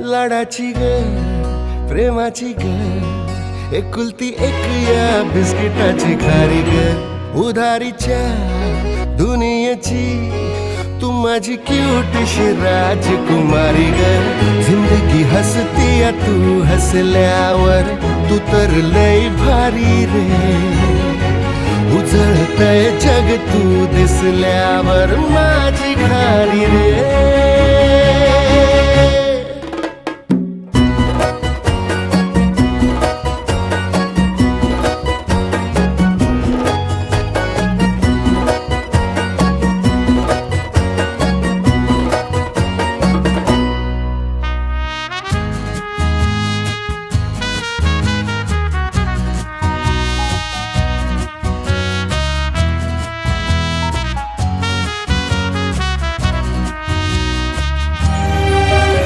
लाडाची ग प्रेमाची ग एकुलती एक या बिस्किटाची खारी ग उधारीच्या दुनियेची तू माझी क्यूटशी राजकुमारी ग जिंदगी हसती या तू हसल्यावर तू तर लय भारी रे उजळतय जग तू दिसल्यावर माझी खारी रे